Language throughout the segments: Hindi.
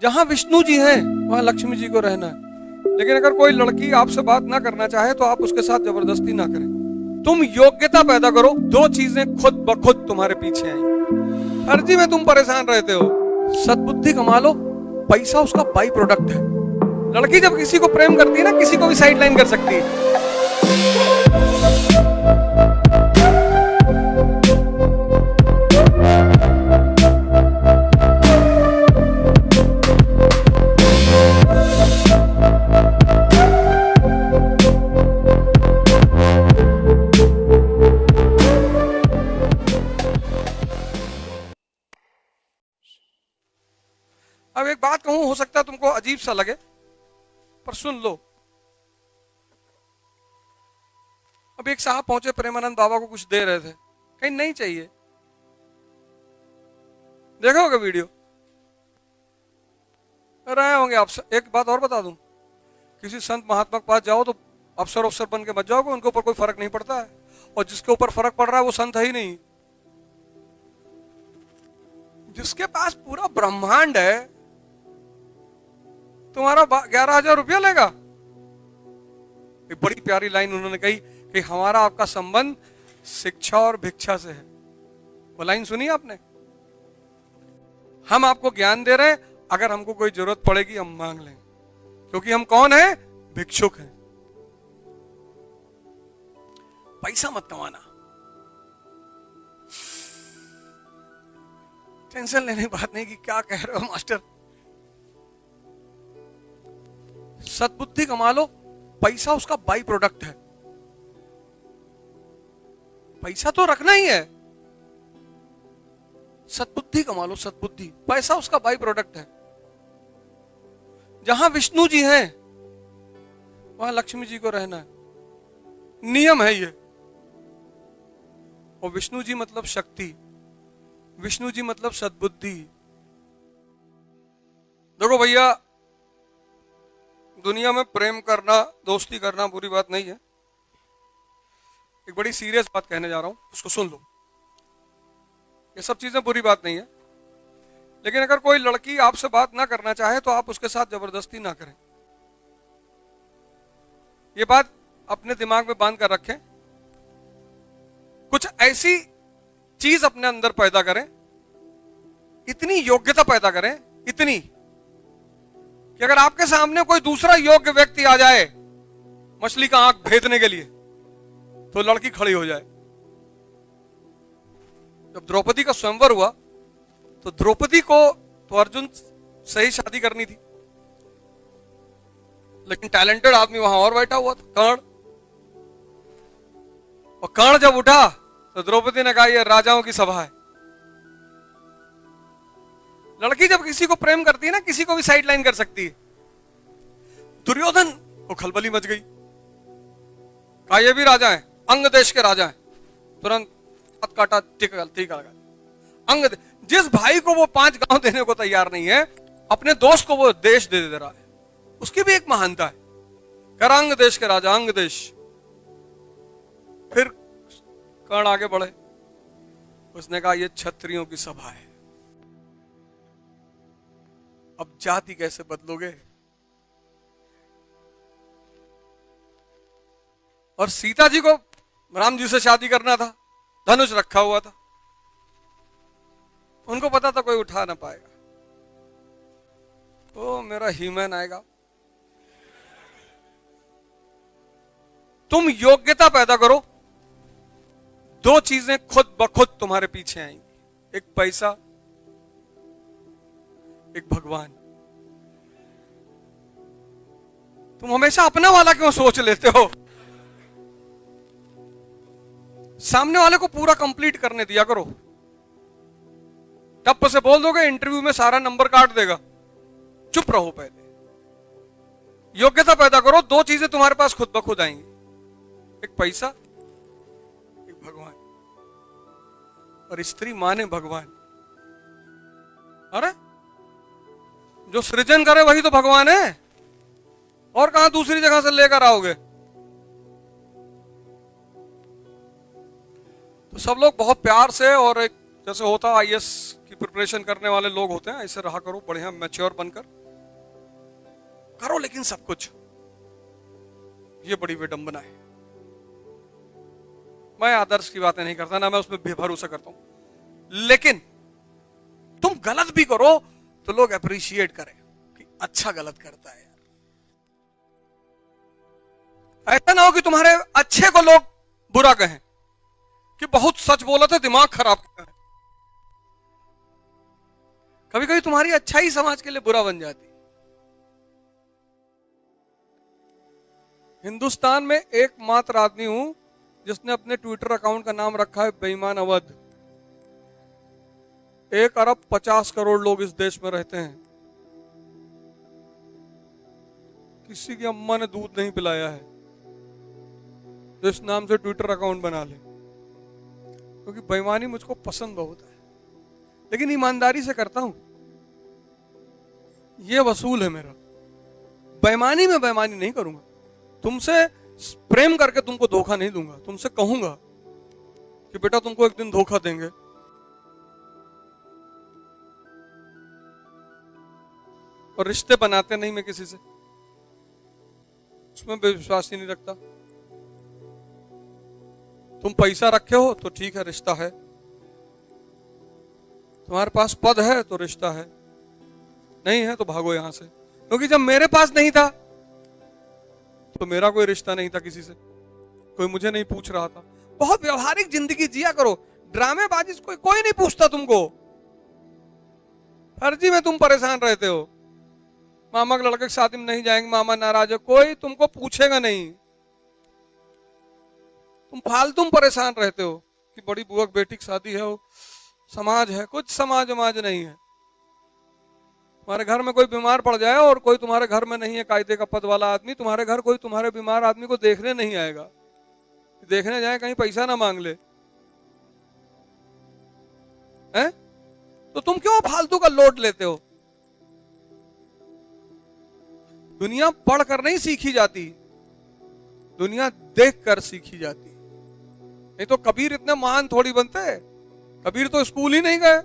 जहां विष्णु जी हैं वहां लक्ष्मी जी को रहना है। लेकिन अगर कोई लड़की आपसे बात ना करना चाहे तो आप उसके साथ जबरदस्ती ना करें। तुम योग्यता पैदा करो, दो चीजें खुद ब खुद तुम्हारे पीछे आएंगी। फर्जी में तुम परेशान रहते हो, सद्बुद्धि कमा लो, पैसा उसका बाई प्रोडक्ट है। लड़की जब किसी को प्रेम करती है ना, किसी को भी साइडलाइन कर सकती है। अब एक बात कहूं, हो सकता है तुमको अजीब सा लगे, पर सुन लो। अब एक साहब पहुंचे, प्रेमानंद बाबा को कुछ दे रहे थे, कहीं नहीं चाहिए। देखा होगा वीडियो, रहे होंगे आप। एक बात और बता दूं, किसी संत महात्मा के पास जाओ तो अफसर बन के मत जाओगे, उनके ऊपर कोई फर्क नहीं पड़ता है। और जिसके ऊपर फर्क पड़ रहा है वो संत है ही नहीं। जिसके पास पूरा ब्रह्मांड है, तुम्हारा 11,000 रुपया लेगा। एक बड़ी प्यारी लाइन उन्होंने कही कि हमारा आपका संबंध शिक्षा और भिक्षा से है। वो लाइन सुनी आपने? हम आपको ज्ञान दे रहे हैं, अगर हमको कोई जरूरत पड़ेगी हम मांग लेंगे, क्योंकि हम कौन है? भिक्षुक हैं। पैसा मत कमाना, टेंशन लेने की बात नहीं कि क्या कह रहे हो मास्टर। सद्बुद्धि कमा लो, पैसा उसका बाई प्रोडक्ट है। पैसा तो रखना ही है, सद्बुद्धि कमा लो, सद्बुद्धि। पैसा उसका बाई प्रोडक्ट है। जहां विष्णु जी हैं वहां लक्ष्मी जी को रहना है, नियम है ये। और विष्णु जी मतलब शक्ति, विष्णु जी मतलब सद्बुद्धि। देखो भैया, दुनिया में प्रेम करना, दोस्ती करना बुरी बात नहीं है। एक बड़ी सीरियस बात कहने जा रहा हूं, उसको सुन लो। ये सब चीजें बुरी बात नहीं है, लेकिन अगर कोई लड़की आपसे बात ना करना चाहे तो आप उसके साथ जबरदस्ती ना करें। ये बात अपने दिमाग में बांध कर रखें। कुछ ऐसी चीज अपने अंदर पैदा करें, इतनी योग्यता पैदा करें, इतनी कि अगर आपके सामने कोई दूसरा योग्य व्यक्ति आ जाए मछली का आंख भेदने के लिए, तो लड़की खड़ी हो जाए। जब द्रौपदी का स्वयंवर हुआ तो द्रौपदी को तो अर्जुन से ही शादी करनी थी, लेकिन टैलेंटेड आदमी वहां और बैठा हुआ था, कर्ण। और कर्ण जब उठा तो द्रौपदी ने कहा यह राजाओं की सभा है। लड़की जब किसी को प्रेम करती है ना, किसी को भी साइडलाइन कर सकती है। दुर्योधन को खलबली मच गई, कहा ये भी राजा है, अंग देश के राजा है। तुरंत हाथ काटा, टीका लगा। अंग जिस भाई को वो 5 गांव देने को तैयार नहीं है, अपने दोस्त को वो देश दे रहा है, उसकी भी एक महानता है। कर अंग देश के राजा, अंग देश। फिर कर्ण आगे बढ़े, उसने कहा ये क्षत्रियों की सभा है। अब जाति कैसे बदलोगे? और सीता जी को राम जी से शादी करना था, धनुष रखा हुआ था, उनको पता था कोई उठा ना पाएगा। ओ मेरा हीमैन आएगा। तुम योग्यता पैदा करो, दो चीजें खुद ब खुद तुम्हारे पीछे आएंगी, एक पैसा, एक भगवान। तुम हमेशा अपना वाला क्यों सोच लेते हो? सामने वाले को पूरा कंप्लीट करने दिया करो। टप से बोल दोगे इंटरव्यू में सारा नंबर काट देगा, चुप रहो। पहले योग्यता पैदा करो, दो चीजें तुम्हारे पास खुद ब खुद आएंगी, एक पैसा, एक भगवान। और स्त्री माने भगवान। अरे जो सृजन करे वही तो भगवान है, और कहां दूसरी जगह से लेकर आओगे? तो सब लोग बहुत प्यार से और एक जैसे होता आईएएस की प्रिपरेशन करने वाले लोग होते हैं, ऐसे रहा करो, बढ़िया मैच्योर बनकर करो, लेकिन सब कुछ, ये बड़ी विडंबना है। मैं आदर्श की बातें नहीं करता, ना मैं उसमें भरोसा करता हूं, लेकिन तुम गलत भी करो तो लोग अप्रिशिएट करें कि अच्छा गलत करता है यार। ऐसा ना हो कि तुम्हारे अच्छे को लोग बुरा कहें कि बहुत सच बोला था, दिमाग खराब किया है। कभी कभी तुम्हारी अच्छाई समाज के लिए बुरा बन जाती। हिंदुस्तान में एकमात्र आदमी हूं जिसने अपने ट्विटर अकाउंट का नाम रखा है बेईमान अवध। 1 अरब 50 करोड़ लोग इस देश में रहते हैं, किसी की अम्मा ने दूध नहीं पिलाया है जो इस नाम से ट्विटर अकाउंट बना ले, क्योंकि बेईमानी मुझको पसंद बहुत है, लेकिन ईमानदारी से करता हूं, यह वसूल है मेरा। बेईमानी में बेईमानी नहीं करूंगा, तुमसे प्रेम करके तुमको धोखा नहीं दूंगा, तुमसे कहूंगा कि बेटा तुमको एक दिन धोखा देंगे, और रिश्ते बनाते नहीं मैं किसी से, उसमें विश्वास ही नहीं रखता। तुम पैसा रखे हो तो ठीक है, रिश्ता है, तुम्हारे पास पद है तो रिश्ता है, नहीं है तो भागो यहां से। क्योंकि जब मेरे पास नहीं था तो मेरा कोई रिश्ता नहीं था किसी से, कोई मुझे नहीं पूछ रहा था। बहुत व्यवहारिक जिंदगी जिया करो, ड्रामेबाजी से कोई नहीं पूछता तुमको, फर्जी में तुम परेशान रहते हो। मामा के लड़के की शादी में नहीं जाएंगे, मामा नाराज है, कोई तुमको पूछेगा नहीं, तुम फालतू में परेशान रहते हो कि बड़ी बुआ की बेटी की शादी है, समाज है, कुछ समाज वमाज नहीं है। तुम्हारे घर में कोई बीमार पड़ जाए और कोई तुम्हारे घर में नहीं है कायदे का पद वाला आदमी, तुम्हारे घर कोई तुम्हारे बीमार आदमी को देखने नहीं आएगा, देखने जाए कहीं पैसा ना मांग ले, हैं? तो तुम क्यों फालतू का लोड लेते हो? दुनिया पढ़ कर नहीं सीखी जाती, दुनिया देख कर सीखी जाती। नहीं तो कबीर इतने महान थोड़ी बनते, कबीर तो स्कूल ही नहीं गए,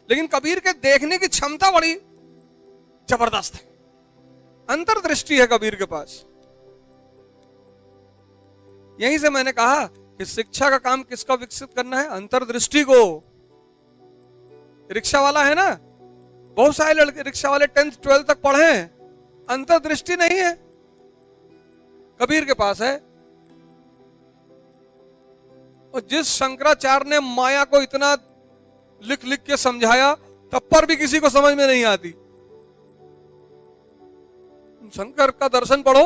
लेकिन कबीर के देखने की क्षमता बड़ी जबरदस्त है, अंतर्दृष्टि है कबीर के पास। यहीं से मैंने कहा कि शिक्षा का काम किसका विकसित करना है? अंतर्दृष्टि को। रिक्शा वाला है ना, बहुत सारे लड़के रिक्शा वाले 10th 12th तक पढ़े हैं, अंतर्दृष्टि नहीं है, कबीर के पास है। और जिस शंकराचार्य ने माया को इतना लिख लिख के समझाया, तब पर भी किसी को समझ में नहीं आती। शंकर का दर्शन पढ़ो,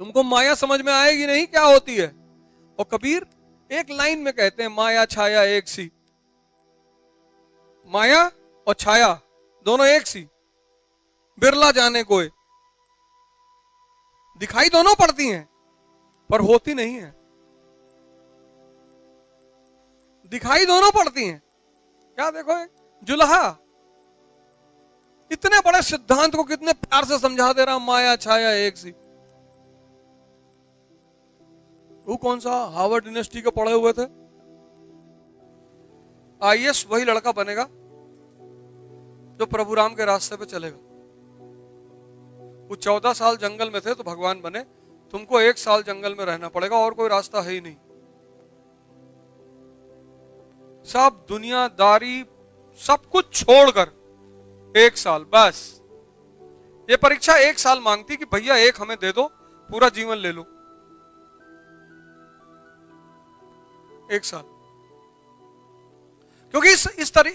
तुमको माया समझ में आएगी नहीं क्या होती है। और कबीर एक लाइन में कहते हैं, माया छाया एक सी, माया और छाया दोनों एक सी, बिरला जाने कोई। दिखाई दोनों पड़ती हैं पर होती नहीं है, दिखाई दोनों पड़ती हैं। क्या देखो, जुल्हा इतने बड़े सिद्धांत को कितने प्यार से समझा दे रहा, माया छाया एक सी। वो कौन सा हार्वर्ड यूनिवर्सिटी के पढ़े हुए थे? आईएएस वही लड़का बनेगा जो प्रभु राम के रास्ते पे चलेगा। वो 14 साल जंगल में थे तो भगवान बने, तुमको 1 साल जंगल में रहना पड़ेगा, और कोई रास्ता है ही नहीं। सब दुनियादारी सब कुछ छोड़कर 1 साल बस। ये परीक्षा 1 साल मांगती कि भैया 1 हमें दे दो, पूरा जीवन ले लो। 1 साल। क्योंकि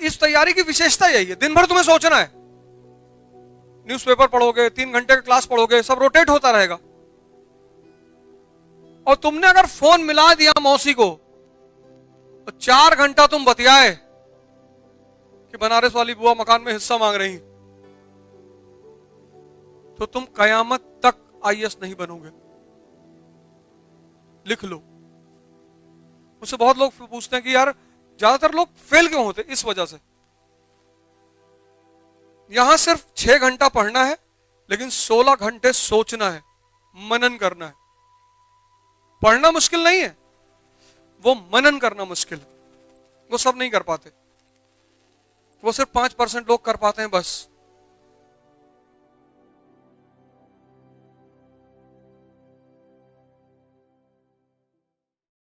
इस तैयारी की विशेषता यही है, दिन भर तुम्हें सोचना है, न्यूज़पेपर पढ़ोगे, 3 घंटे का क्लास पढ़ोगे, सब रोटेट होता रहेगा। और तुमने अगर फोन मिला दिया मौसी को तो 4 घंटा तुम बतियाए कि बनारस वाली बुआ मकान में हिस्सा मांग रही, तो तुम कयामत तक आईएएस नहीं बनोगे। लिख लो। मुझसे बहुत लोग पूछते हैं कि यार ज्यादातर लोग फेल क्यों होते? इस वजह से। यहां सिर्फ 6 घंटा पढ़ना है, लेकिन 16 घंटे सोचना है, मनन करना है। पढ़ना मुश्किल नहीं है, वो मनन करना मुश्किल है। वो सब नहीं कर पाते, वो सिर्फ 5% लोग कर पाते हैं बस।